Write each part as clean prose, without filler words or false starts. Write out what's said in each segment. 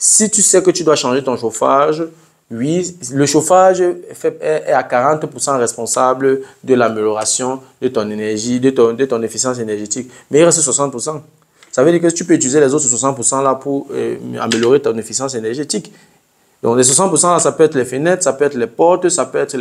Si tu sais que tu dois changer ton chauffage, oui, le chauffage est à 40% responsable de l'amélioration de ton énergie, de ton efficience énergétique. Mais il reste 60%. Ça veut dire que tu peux utiliser les autres 60% là pour améliorer ton efficience énergétique. Donc les 60% là, ça peut être les fenêtres, ça peut être les portes, ça peut être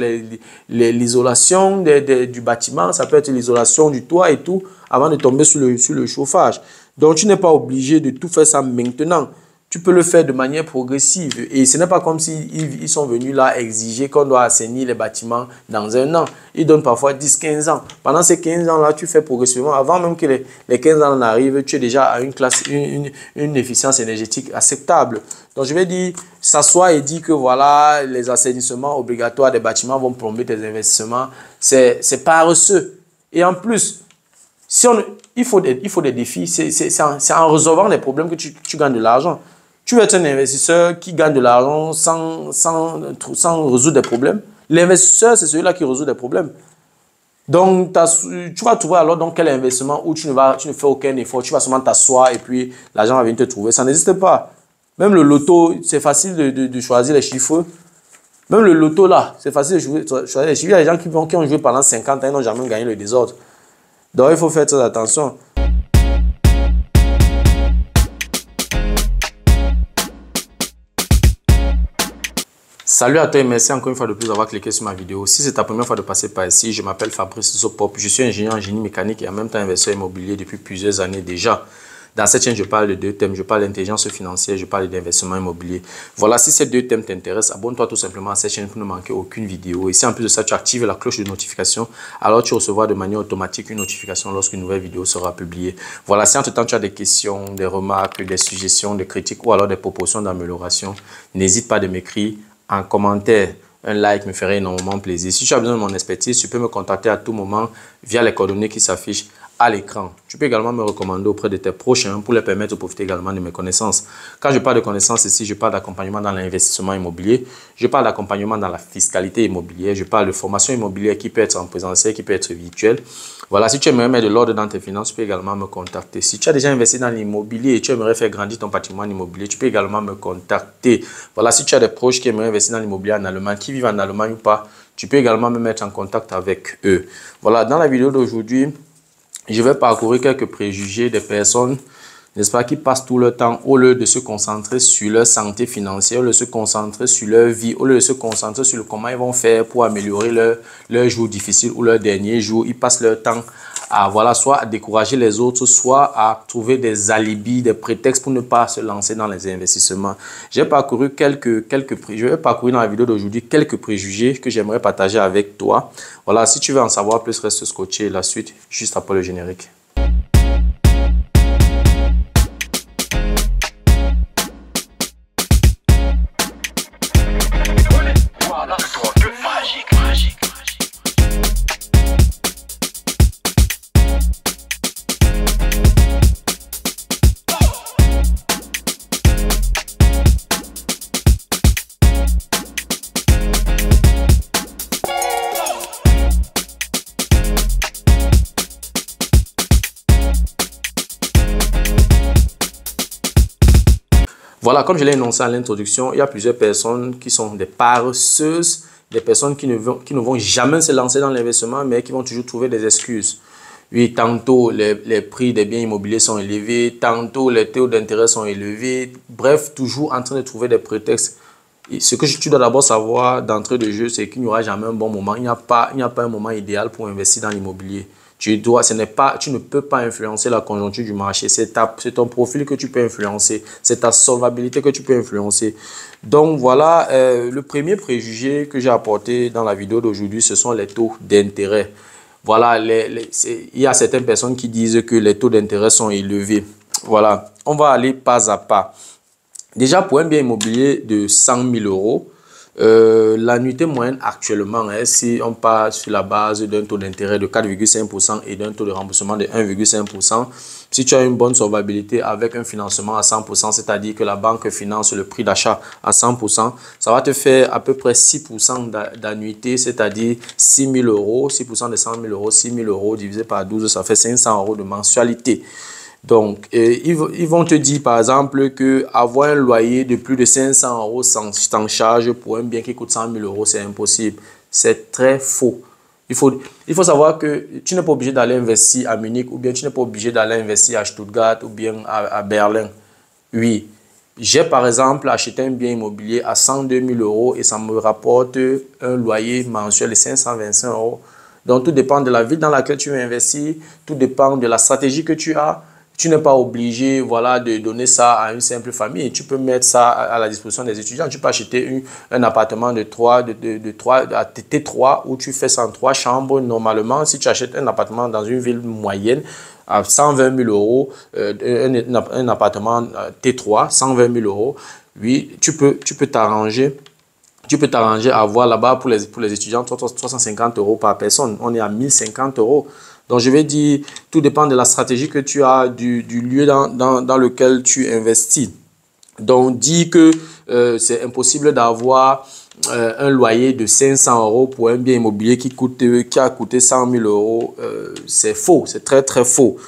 l'isolation du bâtiment, ça peut être l'isolation du toit et tout, avant de tomber sur le chauffage. Donc tu n'es pas obligé de tout faire ça maintenant. Tu peux le faire de manière progressive. Et ce n'est pas comme s'ils sont venus là exiger qu'on doit assainir les bâtiments dans un an. Ils donnent parfois 10-15 ans. Pendant ces 15 ans-là, tu fais progressivement. Avant même que les 15 ans arrivent, tu es déjà à une efficience énergétique acceptable. Donc, je vais dire, s'asseoir et dire que voilà, les assainissements obligatoires des bâtiments vont plomber tes investissements, c'est paresseux. Et en plus, il faut des défis. C'est en résolvant des problèmes que tu gagnes de l'argent. Tu veux être un investisseur qui gagne de l'argent sans résoudre des problèmes. L'investisseur, c'est celui-là qui résout des problèmes. Donc, tu vas trouver alors dans quel investissement où tu ne fais aucun effort. Tu vas seulement t'asseoir et puis l'argent va venir te trouver. Ça n'existe pas. Même le loto, c'est facile de choisir les chiffres. Même le loto là, c'est facile de choisir les chiffres. Il y a des gens qui ont joué pendant 50 ans et n'ont jamais gagné le désordre. Donc, il faut faire très attention. Salut à toi et merci encore une fois de plus d'avoir cliqué sur ma vidéo. Si c'est ta première fois de passer par ici, je m'appelle Fabrice Sopop. Je suis ingénieur en génie mécanique et en même temps investisseur immobilier depuis plusieurs années déjà. Dans cette chaîne, je parle de deux thèmes. Je parle d'intelligence financière, je parle d'investissement immobilier. Voilà, si ces deux thèmes t'intéressent, abonne-toi tout simplement à cette chaîne pour ne manquer aucune vidéo. Et si en plus de ça, tu actives la cloche de notification, alors tu recevras de manière automatique une notification lorsqu'une nouvelle vidéo sera publiée. Voilà, si entre-temps tu as des questions, des remarques, des suggestions, des critiques ou alors des propositions d'amélioration, n'hésite pas de m'écrire en commentaire. Un like me ferait énormément plaisir. Si tu as besoin de mon expertise, tu peux me contacter à tout moment via les coordonnées qui s'affichent à l'écran. Tu peux également me recommander auprès de tes prochains pour les permettre de profiter également de mes connaissances. Quand je parle de connaissances ici, je parle d'accompagnement dans l'investissement immobilier, je parle d'accompagnement dans la fiscalité immobilière, je parle de formation immobilière qui peut être en présentiel, qui peut être virtuelle. Voilà, si tu aimerais mettre de l'ordre dans tes finances, tu peux également me contacter. Si tu as déjà investi dans l'immobilier et tu aimerais faire grandir ton patrimoine immobilier, tu peux également me contacter. Voilà, si tu as des proches qui aimeraient investir dans l'immobilier en Allemagne, qui vivent en Allemagne ou pas, tu peux également me mettre en contact avec eux. Voilà, dans la vidéo d'aujourd'hui, je vais parcourir quelques préjugés des personnes, n'est-ce pas, qui passent tout le temps, au lieu de se concentrer sur leur santé financière, au lieu de se concentrer sur leur vie, au lieu de se concentrer sur comment ils vont faire pour améliorer leur jour difficile ou leur dernier jour. Ils passent leur temps à, voilà, soit à décourager les autres, soit à trouver des alibis, des prétextes pour ne pas se lancer dans les investissements. J'ai parcouru je vais parcourir dans la vidéo d'aujourd'hui quelques préjugés que j'aimerais partager avec toi. Voilà, si tu veux en savoir plus, reste scotché. La suite, juste après le générique. Voilà, comme je l'ai énoncé à l'introduction, il y a plusieurs personnes qui sont des paresseuses, des personnes qui ne vont jamais se lancer dans l'investissement, mais qui vont toujours trouver des excuses. Oui, tantôt les prix des biens immobiliers sont élevés, tantôt les taux d'intérêt sont élevés. Bref, toujours en train de trouver des prétextes. Et ce que tu dois d'abord savoir d'entrée de jeu, c'est qu'il n'y aura jamais un bon moment. Il n'y a pas un moment idéal pour investir dans l'immobilier. Tu ne peux pas influencer la conjoncture du marché. C'est ton profil que tu peux influencer. C'est ta solvabilité que tu peux influencer. Donc voilà, le premier préjugé que j'ai apporté dans la vidéo d'aujourd'hui, ce sont les taux d'intérêt. Voilà, il y a certaines personnes qui disent que les taux d'intérêt sont élevés. Voilà, on va aller pas à pas. Déjà, pour un bien immobilier de 100 000 euros, l'annuité moyenne actuellement, si on part sur la base d'un taux d'intérêt de 4,5% et d'un taux de remboursement de 1,5%, si tu as une bonne solvabilité avec un financement à 100%, c'est-à-dire que la banque finance le prix d'achat à 100%, ça va te faire à peu près 6% d'annuité, c'est-à-dire 6 000 euros, 6% de 100 000 euros, 6 000 euros divisé par 12, ça fait 500 euros de mensualité. Donc, ils vont te dire, par exemple, que avoir un loyer de plus de 500 euros sans charge pour un bien qui coûte 100 000 euros, c'est impossible. C'est très faux. Il faut savoir que tu n'es pas obligé d'aller investir à Munich ou bien tu n'es pas obligé d'aller investir à Stuttgart ou bien à Berlin. Oui, j'ai par exemple acheté un bien immobilier à 102 000 euros et ça me rapporte un loyer mensuel de 525 euros. Donc, tout dépend de la ville dans laquelle tu veux investir, tout dépend de la stratégie que tu as. Tu n'es pas obligé, voilà, de donner ça à une simple famille. Tu peux mettre ça à la disposition des étudiants. Tu peux acheter un appartement de 3, à T3 où tu fais 103 chambres. Normalement, si tu achètes un appartement dans une ville moyenne à 120 000 euros, un appartement T3, 120 000 euros, oui, tu peux t'arranger. Tu peux t'arranger à avoir là-bas pour les étudiants 350 euros par personne. On est à 1050 euros. Donc, je vais dire, tout dépend de la stratégie que tu as, du lieu dans lequel tu investis. Donc, dis que c'est impossible d'avoir un loyer de 500 euros pour un bien immobilier qui a coûté 100 000 euros. C'est faux, c'est très, très faux.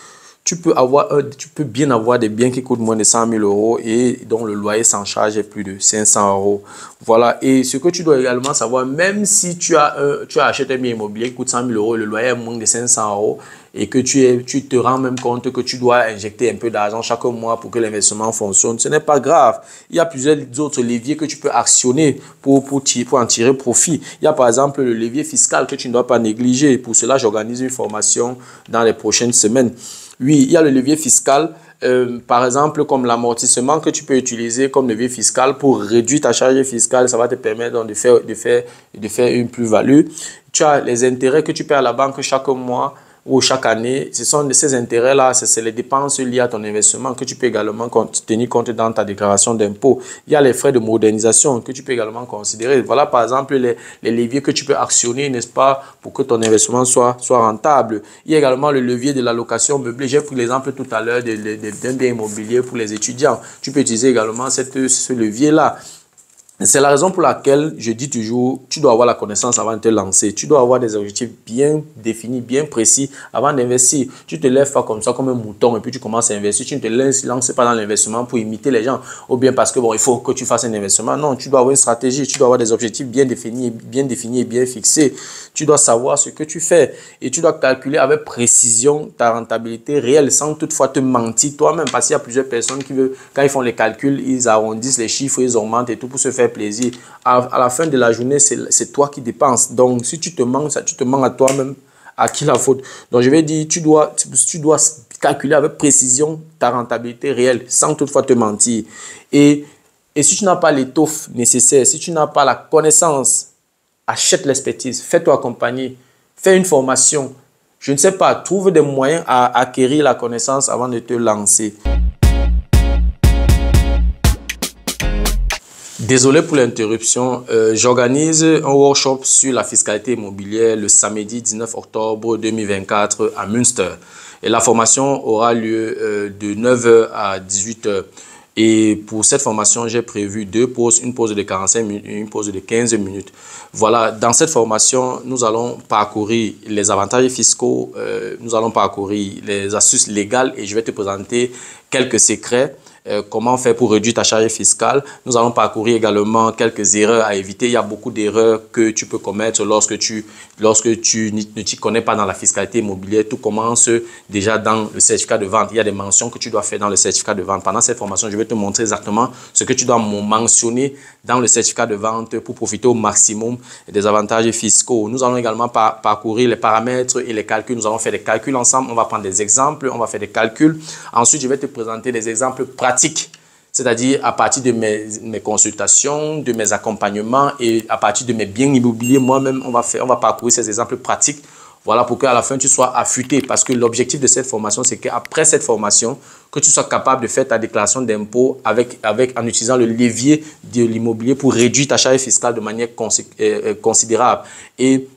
Tu peux bien avoir des biens qui coûtent moins de 100 000 euros et dont le loyer sans charge est plus de 500 euros. Voilà. Et ce que tu dois également savoir, même si tu as acheté un bien immobilier qui coûte 100 000 euros et le loyer est moins de 500 euros et que tu te rends même compte que tu dois injecter un peu d'argent chaque mois pour que l'investissement fonctionne, ce n'est pas grave. Il y a plusieurs autres leviers que tu peux actionner pour en tirer profit. Il y a par exemple le levier fiscal que tu ne dois pas négliger. Pour cela, j'organise une formation dans les prochaines semaines. Oui, il y a le levier fiscal, par exemple, comme l'amortissement que tu peux utiliser comme levier fiscal pour réduire ta charge fiscale. Ça va te permettre donc de faire une plus-value. Tu as les intérêts que tu paies à la banque chaque mois ou chaque année. Ce sont ces intérêts-là, c'est les dépenses liées à ton investissement que tu peux également tenir compte dans ta déclaration d'impôt. Il y a les frais de modernisation que tu peux également considérer. Voilà, par exemple, les leviers que tu peux actionner, n'est-ce pas, pour que ton investissement soit rentable. Il y a également le levier de la location meublée. J'ai pris l'exemple tout à l'heure d'un bien immobilier pour les étudiants. Tu peux utiliser également ce levier-là. C'est la raison pour laquelle je dis toujours, tu dois avoir la connaissance avant de te lancer. Tu dois avoir des objectifs bien définis, bien précis avant d'investir. Tu ne te lèves pas comme ça, comme un mouton, et puis tu commences à investir. Tu ne te lances pas dans l'investissement pour imiter les gens. Ou bien parce que, bon, il faut que tu fasses un investissement. Non, tu dois avoir une stratégie. Tu dois avoir des objectifs bien définis et bien fixés. Tu dois savoir ce que tu fais. Et tu dois calculer avec précision ta rentabilité réelle sans toutefois te mentir toi-même. Parce qu'il y a plusieurs personnes qui veulent, quand ils font les calculs, ils arrondissent les chiffres, ils augmentent et tout pour se faire plaisir. À la fin de la journée, c'est toi qui dépenses. Donc, si tu te mens, tu te mens à toi-même. À qui la faute? Donc, je vais dire, tu dois calculer avec précision ta rentabilité réelle sans toutefois te mentir. Et si tu n'as pas l'étoffe nécessaire, si tu n'as pas la connaissance, achète l'expertise, fais-toi accompagner, fais une formation. Je ne sais pas, trouve des moyens à acquérir la connaissance avant de te lancer. Désolé pour l'interruption, j'organise un workshop sur la fiscalité immobilière le samedi 19 octobre 2024 à Münster. Et la formation aura lieu de 9 h à 18 h. Et pour cette formation, j'ai prévu deux pauses, une pause de 45 minutes et une pause de 15 minutes. Voilà, dans cette formation, nous allons parcourir les avantages fiscaux, nous allons parcourir les astuces légales et je vais te présenter quelques secrets. Comment faire pour réduire ta charge fiscale. Nous allons parcourir également quelques erreurs à éviter. Il y a beaucoup d'erreurs que tu peux commettre lorsque tu ne t'y connais pas dans la fiscalité immobilière. Tout commence déjà dans le certificat de vente. Il y a des mentions que tu dois faire dans le certificat de vente. Pendant cette formation, je vais te montrer exactement ce que tu dois mentionner dans le certificat de vente pour profiter au maximum des avantages fiscaux. Nous allons également parcourir les paramètres et les calculs. Nous allons faire des calculs ensemble. On va prendre des exemples, on va faire des calculs. Ensuite, je vais te présenter des exemples pratiques. C'est-à-dire à partir de mes consultations, de mes accompagnements et à partir de mes biens immobiliers, moi-même, on va parcourir ces exemples pratiques. Voilà, pour qu'à la fin, tu sois affûté. Parce que l'objectif de cette formation, c'est qu'après cette formation, que tu sois capable de faire ta déclaration d'impôt en utilisant le levier de l'immobilier pour réduire ta charge fiscale de manière considérable. Et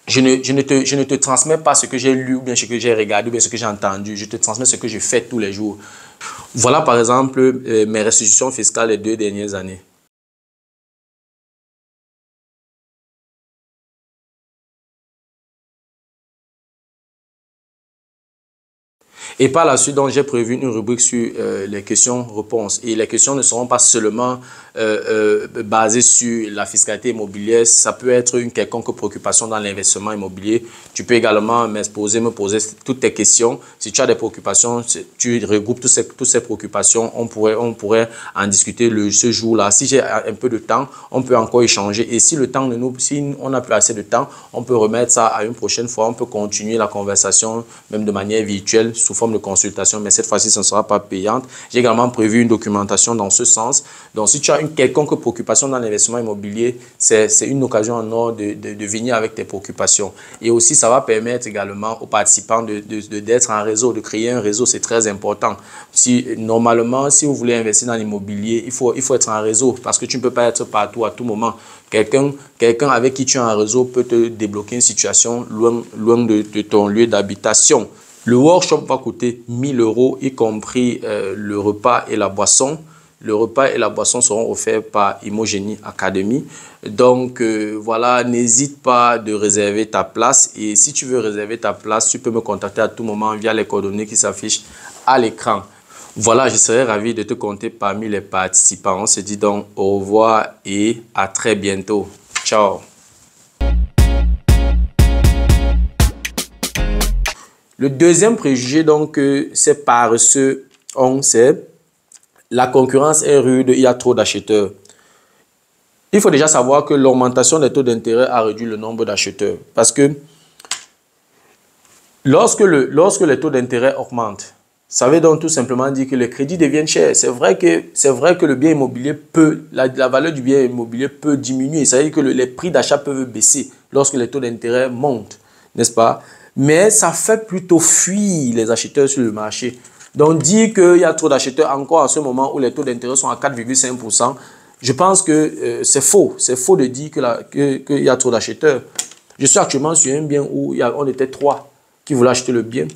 je ne te transmets pas ce que j'ai lu, ou bien ce que j'ai regardé, ou bien ce que j'ai entendu. Je te transmets ce que je fais tous les jours. Voilà par exemple mes restitutions fiscales les 2 dernières années. Et par la suite, donc, j'ai prévu une rubrique sur les questions-réponses. Et les questions ne seront pas seulement basées sur la fiscalité immobilière. Ça peut être une quelconque préoccupation dans l'investissement immobilier. Tu peux également me poser toutes tes questions. Si tu as des préoccupations, tu regroupes toutes ces préoccupations. On pourrait en discuter ce jour-là. Si j'ai un peu de temps, on peut encore échanger. Et si on n'a plus assez de temps, on peut remettre ça à une prochaine fois. On peut continuer la conversation, même de manière virtuelle, sous forme de consultation, mais cette fois-ci, ce ne sera pas payante. J'ai également prévu une documentation dans ce sens. Donc, si tu as une quelconque préoccupation dans l'investissement immobilier, c'est une occasion en or de venir avec tes préoccupations. Et aussi, ça va permettre également aux participants d'être en réseau, de créer un réseau. C'est très important. Normalement, si vous voulez investir dans l'immobilier, il faut être en réseau parce que tu ne peux pas être partout à tout moment. Quelqu'un avec qui tu as un réseau peut te débloquer une situation loin de ton lieu d'habitation. Le workshop va coûter 1 000 €, y compris le repas et la boisson. Le repas et la boisson seront offerts par Imogénie Academy. Donc, voilà, n'hésite pas de réserver ta place. Et si tu veux réserver ta place, tu peux me contacter à tout moment via les coordonnées qui s'affichent à l'écran. Voilà, je serais ravi de te compter parmi les participants. On se dit donc au revoir et à très bientôt. Ciao. Le deuxième préjugé, donc, c'est paresseux. C'est la concurrence est rude, il y a trop d'acheteurs. Il faut déjà savoir que l'augmentation des taux d'intérêt a réduit le nombre d'acheteurs. Parce que lorsque les taux d'intérêt augmentent, ça veut donc tout simplement dire que les crédits deviennent chers. C'est vrai que le bien immobilier la valeur du bien immobilier peut diminuer. Ça veut dire que les prix d'achat peuvent baisser lorsque les taux d'intérêt montent, n'est-ce pas? Mais ça fait plutôt fuir les acheteurs sur le marché. Donc, dire qu'il y a trop d'acheteurs encore à ce moment où les taux d'intérêt sont à 4,5%, je pense que c'est faux. C'est faux de dire qu'il y a trop d'acheteurs. Je suis actuellement sur un bien où on était 3 qui voulaient acheter le bien.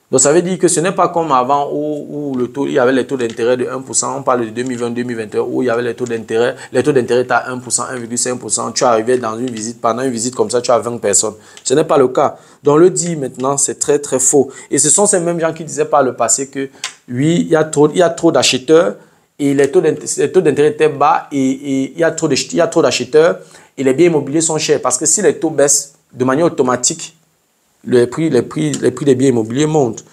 Donc, ça veut dire que ce n'est pas comme avant où il y avait les taux d'intérêt de 1%. On parle de 2020-2021 où il y avait les taux d'intérêt. Les taux d'intérêt étaient à 1%, 1,5%. Tu arrivais dans une visite, pendant une visite comme ça, tu as 20 personnes. Ce n'est pas le cas. Donc, le dit maintenant, c'est très, très faux. Et ce sont ces mêmes gens qui disaient par le passé que oui, il y a trop d'acheteurs et les taux d'intérêt étaient bas et il y a trop d'acheteurs et les biens immobiliers sont chers. Parce que si les taux baissent de manière automatique, les prix des biens immobiliers montent.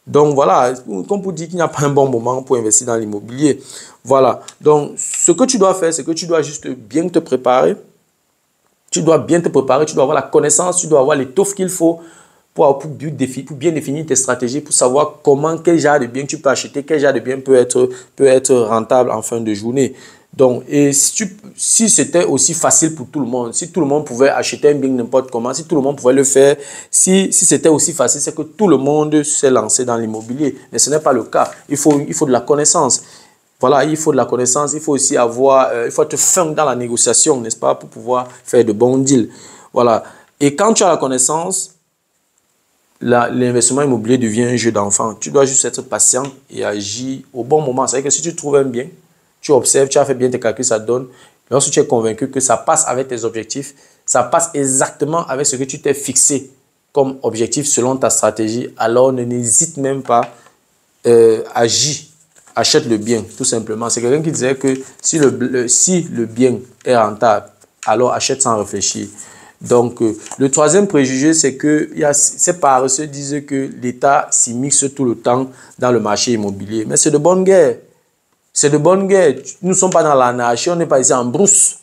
Donc voilà, comme pour dire qu'il n'y a pas un bon moment pour investir dans l'immobilier. Voilà. Donc ce que tu dois faire, c'est que tu dois juste bien te préparer. Tu dois bien te préparer, tu dois avoir la connaissance, tu dois avoir l'étoffe qu'il faut pour bien définir tes stratégies, pour savoir quel genre de bien tu peux acheter, quel genre de bien peut être rentable en fin de journée. Donc, et si c'était aussi facile pour tout le monde, si tout le monde pouvait acheter un bien n'importe comment, si tout le monde pouvait le faire, si c'était aussi facile, c'est que tout le monde s'est lancé dans l'immobilier. Mais ce n'est pas le cas. Il faut de la connaissance. Voilà, il faut de la connaissance. Il faut aussi il faut être fin dans la négociation, n'est-ce pas, pour pouvoir faire de bons deals. Voilà. Et quand tu as la connaissance, l'investissement immobilier devient un jeu d'enfant. Tu dois juste être patient et agir au bon moment. C'est-à-dire que si tu trouves un bien, tu observes, tu as fait bien tes calculs, ça donne. Lorsque tu es convaincu que ça passe avec tes objectifs, ça passe exactement avec ce que tu t'es fixé comme objectif selon ta stratégie, alors n'hésite même pas, agis, achète le bien, tout simplement. C'est quelqu'un qui disait que si le bien est rentable, alors achète sans réfléchir. Donc, le troisième préjugé, c'est que ces paresseux disent que l'État s'immisce tout le temps dans le marché immobilier. Mais c'est de bonne guerre. C'est de bonne guerre. Nous ne sommes pas dans l'anarchie, on n'est pas ici en brousse.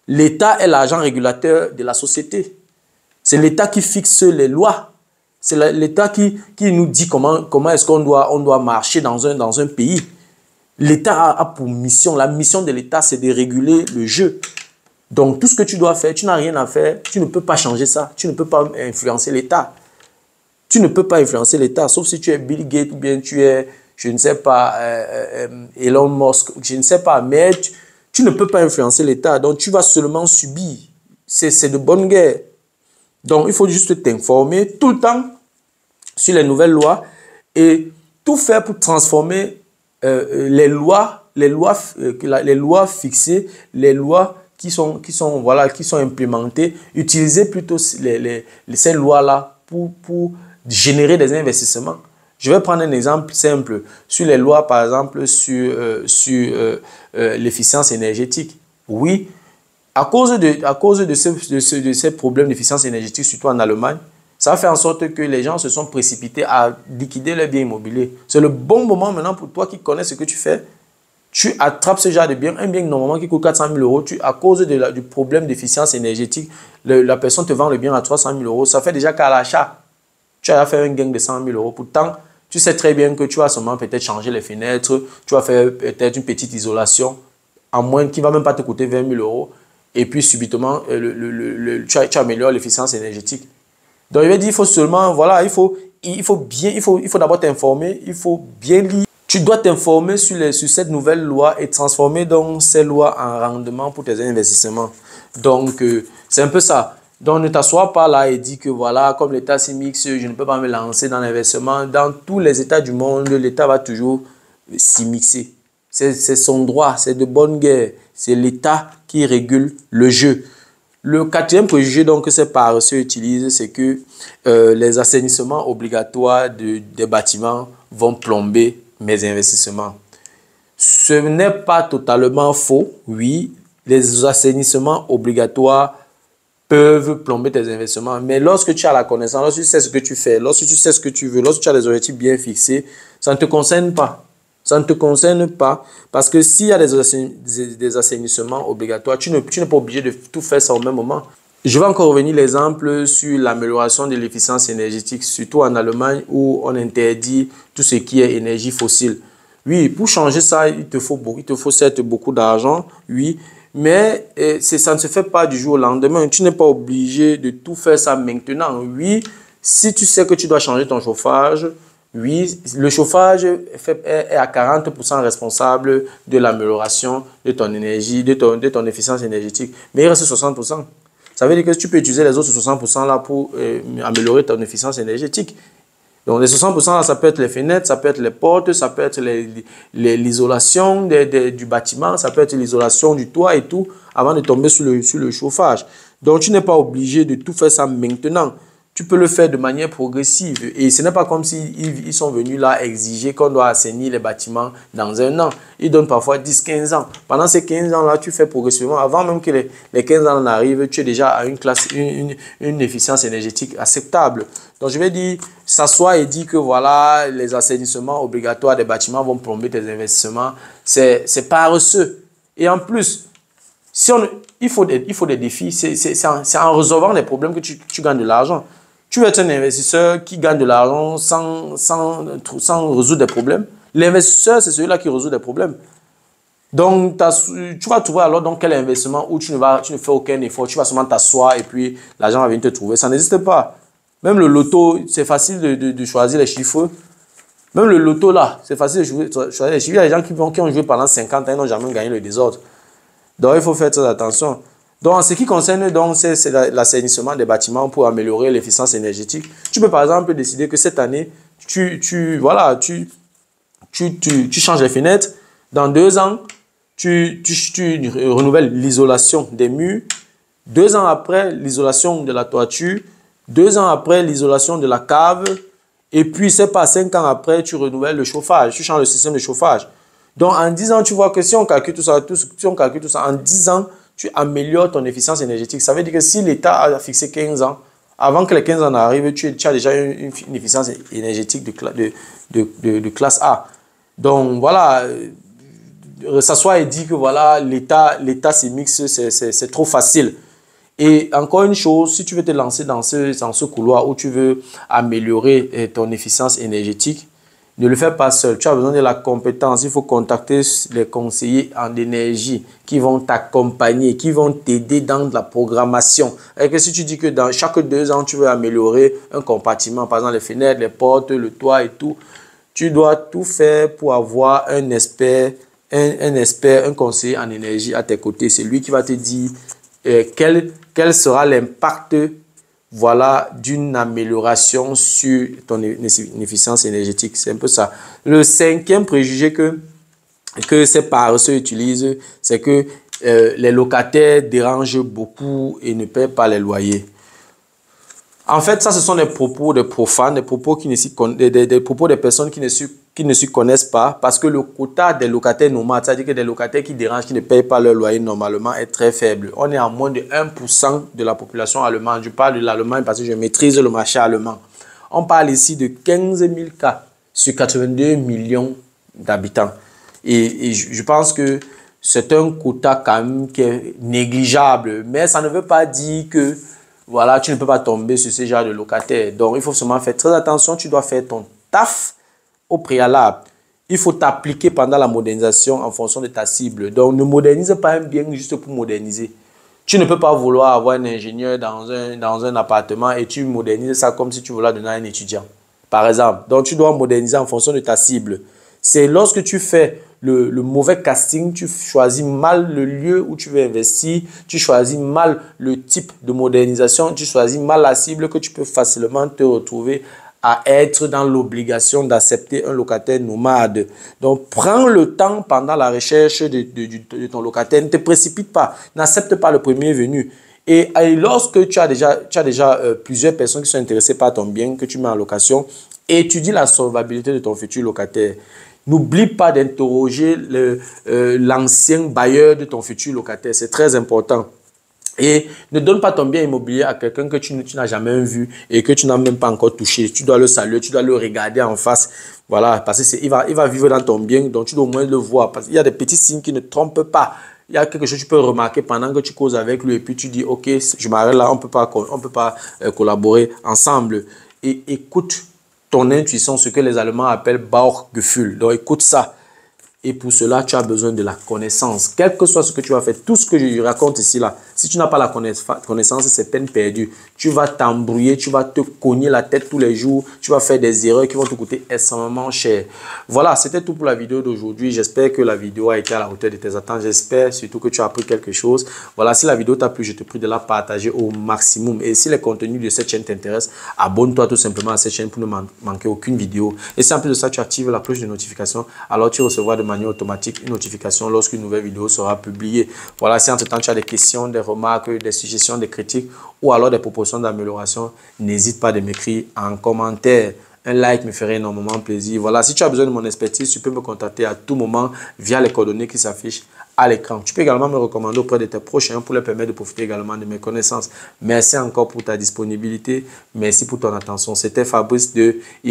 L'État est l'agent régulateur de la société. C'est l'État qui fixe les lois. C'est l'État qui nous dit comment est-ce qu'on doit marcher dans un pays. L'État a pour mission, la mission de l'État, c'est de réguler le jeu. Donc, tout ce que tu dois faire, tu n'as rien à faire, tu ne peux pas changer ça. Tu ne peux pas influencer l'État. Tu ne peux pas influencer l'État, sauf si tu es Bill Gates ou bien tu es, je ne sais pas, Elon Musk, je ne sais pas, mais tu ne peux pas influencer l'État. Donc, tu vas seulement subir. C'est de bonne guerre. Donc, il faut juste t'informer tout le temps sur les nouvelles lois et tout faire pour transformer les lois fixées, les lois qui sont implémentées, utiliser plutôt ces lois-là pour générer des investissements. Je vais prendre un exemple simple sur les lois, par exemple, sur l'efficience énergétique. Oui, à cause de ces problèmes d'efficience énergétique, surtout en Allemagne, ça fait en sorte que les gens se sont précipités à liquider leurs biens immobiliers. C'est le bon moment maintenant pour toi qui connais ce que tu fais. Tu attrapes ce genre de bien, un bien normalement qui coûte 400 000 euros, à cause du problème d'efficience énergétique, la personne te vend le bien à 300 000 euros. Ça fait déjà qu'à l'achat, tu as fait un gain de 100 000 euros. Pourtant, tu sais très bien que tu vas seulement peut-être changer les fenêtres, tu vas faire peut-être une petite isolation, à moins qui ne va même pas te coûter 20 000 euros. Et puis, subitement, tu améliores l'efficience énergétique. Donc, il va dire, il faut seulement, voilà, il faut d'abord t'informer, il faut bien lire. Tu dois t'informer sur cette nouvelle loi et transformer donc ces lois en rendement pour tes investissements. Donc, c'est un peu ça. Donc, ne t'assois pas là et dis que voilà, comme l'État s'y mixe, je ne peux pas me lancer dans l'investissement. Dans tous les États du monde, l'État va toujours s'y mixer. C'est son droit, c'est de bonne guerre. C'est l'État qui régule le jeu. Le quatrième préjugé donc, que ces paresseux utilisent, c'est que les assainissements obligatoires des bâtiments vont plomber mes investissements. Ce n'est pas totalement faux. Oui, les assainissements obligatoires peuvent plomber tes investissements. Mais lorsque tu as la connaissance, lorsque tu sais ce que tu fais, lorsque tu sais ce que tu veux, lorsque tu as des objectifs bien fixés, ça ne te concerne pas. Ça ne te concerne pas parce que s'il y a des assainissements obligatoires, tu n'es pas obligé de tout faire ça au même moment. Je vais encore revenir l'exemple sur l'amélioration de l'efficience énergétique, surtout en Allemagne où on interdit tout ce qui est énergie fossile. Oui, pour changer ça, il te faut certes beaucoup d'argent, oui, mais ça ne se fait pas du jour au lendemain. Tu n'es pas obligé de tout faire ça maintenant. Oui, si tu sais que tu dois changer ton chauffage, oui, le chauffage est à 40% responsable de l'amélioration de ton énergie, de ton efficience énergétique. Mais il reste 60%. Ça veut dire que tu peux utiliser les autres 60% là pour améliorer ton efficience énergétique. Donc les 60% là, ça peut être les fenêtres, ça peut être les portes, ça peut être l'isolation du bâtiment, ça peut être l'isolation du toit et tout, avant de tomber sur le chauffage. Donc tu n'es pas obligé de tout faire ça maintenant. Tu peux le faire de manière progressive. Et ce n'est pas comme s'ils sont venus là exiger qu'on doit assainir les bâtiments dans un an. Ils donnent parfois 10-15 ans. Pendant ces 15 ans-là, tu fais progressivement. Avant même que les 15 ans n'arrivent, tu es déjà à une efficience énergétique acceptable. Donc, je vais dire, s'asseoir et dire que voilà, les assainissements obligatoires des bâtiments vont plomber tes investissements. C'est paresseux. Et en plus, il faut des défis. C'est en résolvant les problèmes que tu gagnes de l'argent. Tu veux être un investisseur qui gagne de l'argent sans résoudre des problèmes. L'investisseur, c'est celui-là qui résout des problèmes. Donc, tu vas trouver alors dans quel investissement où tu ne fais aucun effort. Tu vas seulement t'asseoir et puis l'argent va venir te trouver. Ça n'existe pas. Même le loto, c'est facile de choisir les chiffres. Même le loto là, c'est facile de choisir les chiffres. Il y a des gens qui ont joué pendant 50 ans et n'ont jamais gagné le désordre. Donc, il faut faire très attention. Donc, en ce qui concerne c'est l'assainissement des bâtiments pour améliorer l'efficience énergétique, tu peux par exemple décider que cette année, tu changes les fenêtres. Dans 2 ans, tu renouvelles l'isolation des murs. 2 ans après, l'isolation de la toiture. 2 ans après, l'isolation de la cave. Et puis, c'est pas 5 ans après, tu renouvelles le chauffage. Tu changes le système de chauffage. Donc, en 10 ans, tu vois que si on calcule tout ça, en 10 ans, tu améliores ton efficience énergétique. Ça veut dire que si l'État a fixé 15 ans, avant que les 15 ans arrivent, tu as déjà une efficience énergétique de classe A. Donc, voilà, s'asseoir et dire que voilà, l'État s'y mixe, c'est trop facile. Et encore une chose, si tu veux te lancer dans ce couloir où tu veux améliorer ton efficience énergétique, ne le fais pas seul. Tu as besoin de la compétence. Il faut contacter les conseillers en énergie qui vont t'accompagner, qui vont t'aider dans la programmation. Et que si tu dis que dans chaque 2 ans, tu veux améliorer un compartiment, par exemple les fenêtres, les portes, le toit et tout, tu dois tout faire pour avoir un expert, un conseiller en énergie à tes côtés. C'est lui qui va te dire quel sera l'impact d'une amélioration sur ton efficience énergétique. C'est un peu ça. Le 5e préjugé que ces paresseux utilisent, c'est que les locataires dérangent beaucoup et ne paient pas les loyers. En fait, ça, ce sont des propos de profanes, des propos, des propos des personnes qui ne s'y connaissent pas, parce que le quota des locataires nomades, c'est-à-dire que des locataires qui dérangent, qui ne payent pas leur loyer normalement, est très faible. On est à moins de 1% de la population allemande. Je parle de l'Allemagne parce que je maîtrise le marché allemand. On parle ici de 15 000 cas sur 82 millions d'habitants. Et je pense que c'est un quota quand même qui est négligeable, mais ça ne veut pas dire que voilà, tu ne peux pas tomber sur ce genre de locataire. Donc, il faut seulement faire très attention. Tu dois faire ton taf au préalable. Il faut t'appliquer pendant la modernisation en fonction de ta cible. Donc, ne modernise pas un bien juste pour moderniser. Tu ne peux pas vouloir avoir un ingénieur dans un appartement et tu modernises ça comme si tu voulais donner à un étudiant, par exemple. Donc, tu dois moderniser en fonction de ta cible. C'est lorsque tu fais le mauvais casting, tu choisis mal le lieu où tu veux investir, tu choisis mal le type de modernisation, tu choisis mal la cible que tu peux facilement te retrouver à être dans l'obligation d'accepter un locataire nomade. Donc, prends le temps pendant la recherche de ton locataire. Ne te précipite pas. N'accepte pas le premier venu. Et lorsque tu as déjà plusieurs personnes qui sont intéressées par ton bien que tu mets en location, étudie la solvabilité de ton futur locataire. N'oublie pas d'interroger l'ancien bailleur de ton futur locataire. C'est très important. Et ne donne pas ton bien immobilier à quelqu'un que tu n'as jamais vu et que tu n'as même pas encore touché. Tu dois le saluer, tu dois le regarder en face. Voilà, parce qu'il va vivre dans ton bien, donc tu dois au moins le voir. Parce qu'il y a des petits signes qui ne trompent pas. Il y a quelque chose que tu peux remarquer pendant que tu causes avec lui et puis tu dis, ok, je m'arrête là, on peut pas collaborer ensemble. Et écoute ton intuition, ce que les Allemands appellent Bauchgefühl. Donc écoute ça. Et pour cela, tu as besoin de la connaissance. Quel que soit ce que tu vas faire, tout ce que je raconte ici, là, si tu n'as pas la connaissance, c'est peine perdue. Tu vas t'embrouiller, tu vas te cogner la tête tous les jours, tu vas faire des erreurs qui vont te coûter extrêmement cher. Voilà, c'était tout pour la vidéo d'aujourd'hui. J'espère que la vidéo a été à la hauteur de tes attentes. J'espère surtout que tu as appris quelque chose. Voilà, si la vidéo t'a plu, je te prie de la partager au maximum. Et si les contenus de cette chaîne t'intéressent, abonne-toi tout simplement à cette chaîne pour ne manquer aucune vidéo. Et si en plus de ça, tu actives la cloche de notification, alors tu recevras de manière automatique une notification lorsqu'une nouvelle vidéo sera publiée. Voilà, si entre-temps tu as des questions, des remarques, des suggestions, des critiques ou alors des propositions d'amélioration, n'hésite pas de m'écrire en commentaire. Un like me ferait énormément plaisir. Voilà, si tu as besoin de mon expertise, tu peux me contacter à tout moment via les coordonnées qui s'affichent à l'écran. Tu peux également me recommander auprès de tes prochains pour leur permettre de profiter également de mes connaissances. Merci encore pour ta disponibilité. Merci pour ton attention. C'était Fabrice de